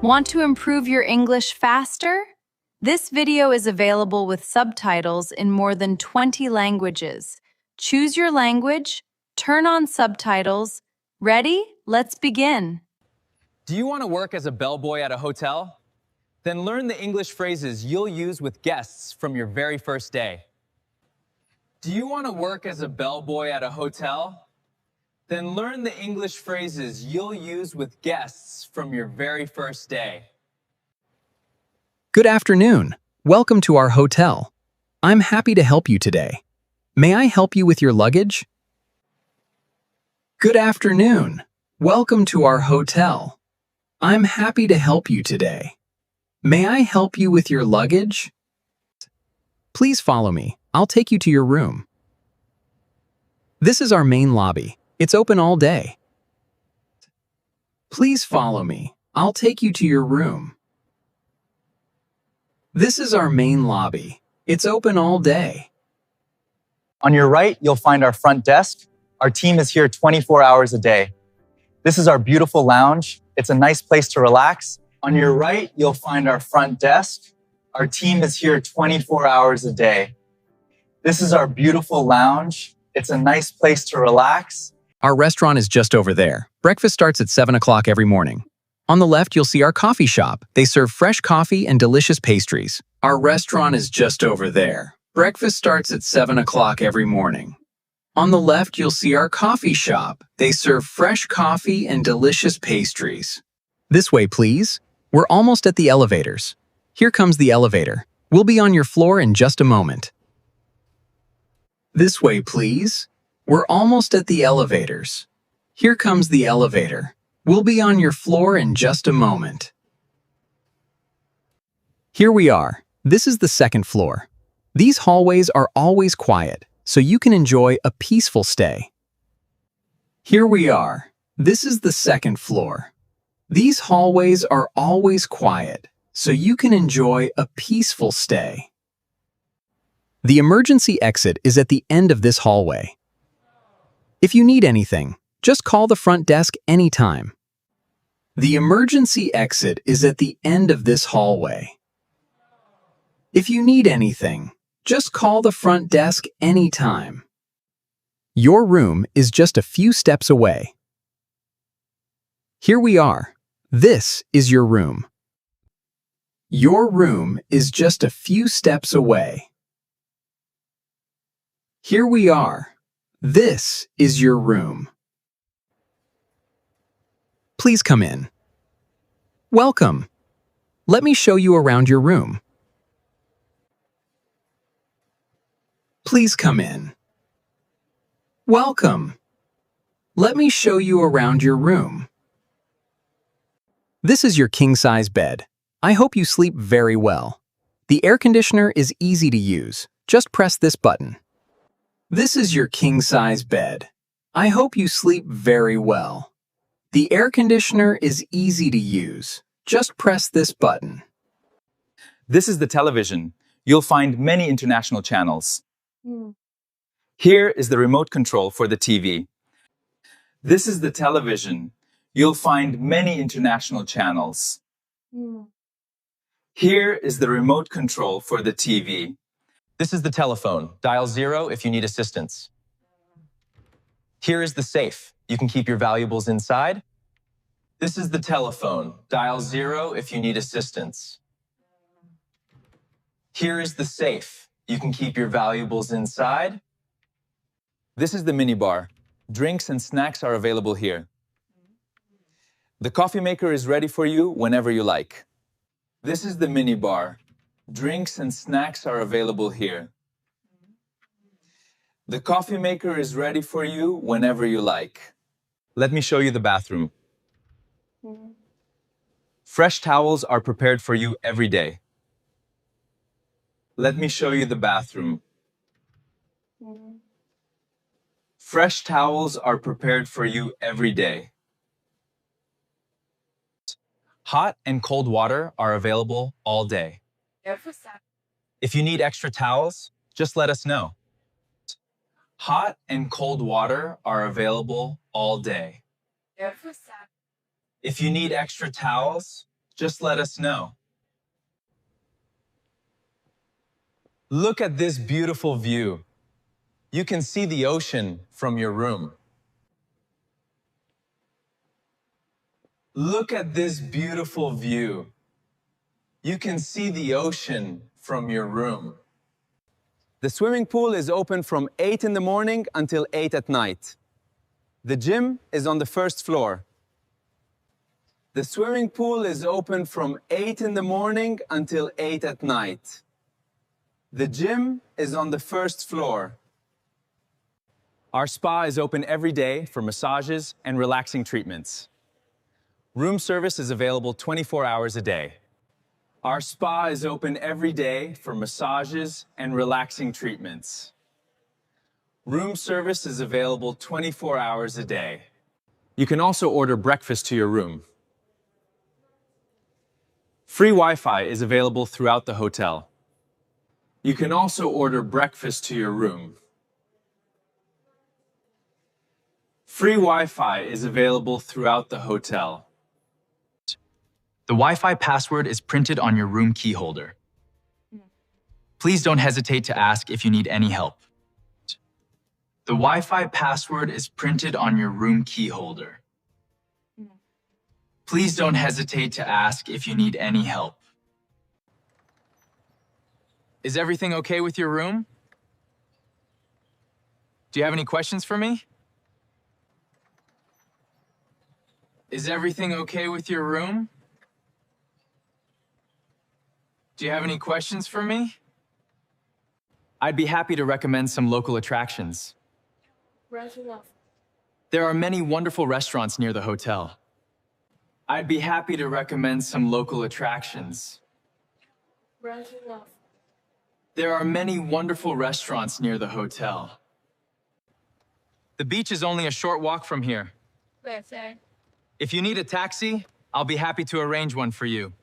Want to improve your English faster? This video is available with subtitles in more than 20 languages. Choose your language, turn on subtitles. Ready? Let's begin. Do you want to work as a bellboy at a hotel? Then learn the English phrases you'll use with guests from your very first day. Do you want to work as a bellboy at a hotel? Then learn the English phrases you'll use with guests from your very first day. Good afternoon. Welcome to our hotel. I'm happy to help you today. May I help you with your luggage? Good afternoon. Welcome to our hotel. I'm happy to help you today. May I help you with your luggage? Please follow me. I'll take you to your room. This is our main lobby. It's open all day. Please follow me. I'll take you to your room. This is our main lobby. It's open all day. On your right, you'll find our front desk. Our team is here 24 hours a day. This is our beautiful lounge. It's a nice place to relax. On your right, you'll find our front desk. Our team is here 24 hours a day. This is our beautiful lounge. It's a nice place to relax. Our restaurant is just over there. Breakfast starts at 7 o'clock every morning. On the left, you'll see our coffee shop. They serve fresh coffee and delicious pastries. Our restaurant is just over there. Breakfast starts at 7 o'clock every morning. On the left, you'll see our coffee shop. They serve fresh coffee and delicious pastries. This way, please. We're almost at the elevators. Here comes the elevator. We'll be on your floor in just a moment. This way, please. We're almost at the elevators. Here comes the elevator. We'll be on your floor in just a moment. Here we are. This is the second floor. These hallways are always quiet, so you can enjoy a peaceful stay. Here we are. This is the second floor. These hallways are always quiet, so you can enjoy a peaceful stay. The emergency exit is at the end of this hallway. If you need anything, just call the front desk anytime. The emergency exit is at the end of this hallway. If you need anything, just call the front desk anytime. Your room is just a few steps away. Here we are. This is your room. Your room is just a few steps away. Here we are. This is your room. Please come in. Welcome. Let me show you around your room. Please come in. Welcome. Let me show you around your room. This is your king-size bed. I hope you sleep very well. The air conditioner is easy to use. Just press this button. This is your king-size bed. I hope you sleep very well. The air conditioner is easy to use. Just press this button. This is the television. You'll find many international channels. Here is the remote control for the TV. This is the television. You'll find many international channels. Here is the remote control for the TV. This is the telephone. Dial 0 if you need assistance. Here is the safe. You can keep your valuables inside. This is the telephone. Dial 0 if you need assistance. Here is the safe. You can keep your valuables inside. This is the minibar. Drinks and snacks are available here. The coffee maker is ready for you whenever you like. This is the minibar. Drinks and snacks are available here. The coffee maker is ready for you whenever you like. Let me show you the bathroom. Fresh towels are prepared for you every day. Let me show you the bathroom. Fresh towels are prepared for you every day. Hot and cold water are available all day. If you need extra towels, just let us know. Hot and cold water are available all day. If you need extra towels, just let us know. Look at this beautiful view. You can see the ocean from your room. Look at this beautiful view. You can see the ocean from your room. The swimming pool is open from 8 in the morning until 8 at night. The gym is on the first floor. The swimming pool is open from 8 in the morning until 8 at night. The gym is on the first floor. Our spa is open every day for massages and relaxing treatments. Room service is available 24 hours a day. Our spa is open every day for massages and relaxing treatments. Room service is available 24 hours a day. You can also order breakfast to your room. Free Wi-Fi is available throughout the hotel. You can also order breakfast to your room. Free Wi-Fi is available throughout the hotel. The Wi-Fi password is printed on your room key holder. Please don't hesitate to ask if you need any help. The Wi-Fi password is printed on your room key holder. Please don't hesitate to ask if you need any help. Is everything okay with your room? Do you have any questions for me? Is everything okay with your room? Do you have any questions for me? I'd be happy to recommend some local attractions. There are many wonderful restaurants near the hotel. I'd be happy to recommend some local attractions. There are many wonderful restaurants near the hotel. The beach is only a short walk from here. If you need a taxi, I'll be happy to arrange one for you.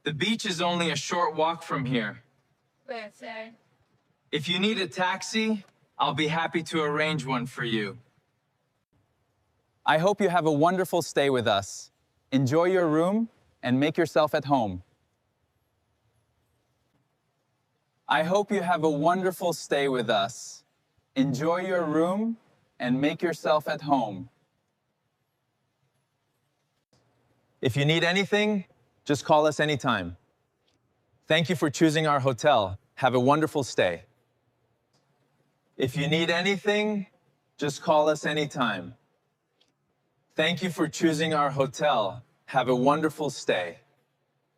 The beach is only a short walk from here. If you need a taxi, I'll be happy to arrange one for you. I hope you have a wonderful stay with us. Enjoy your room and make yourself at home. I hope you have a wonderful stay with us. Enjoy your room and make yourself at home. If you need anything, just call us anytime. Thank you for choosing our hotel. Have a wonderful stay. If you need anything, just call us anytime. Thank you for choosing our hotel. Have a wonderful stay.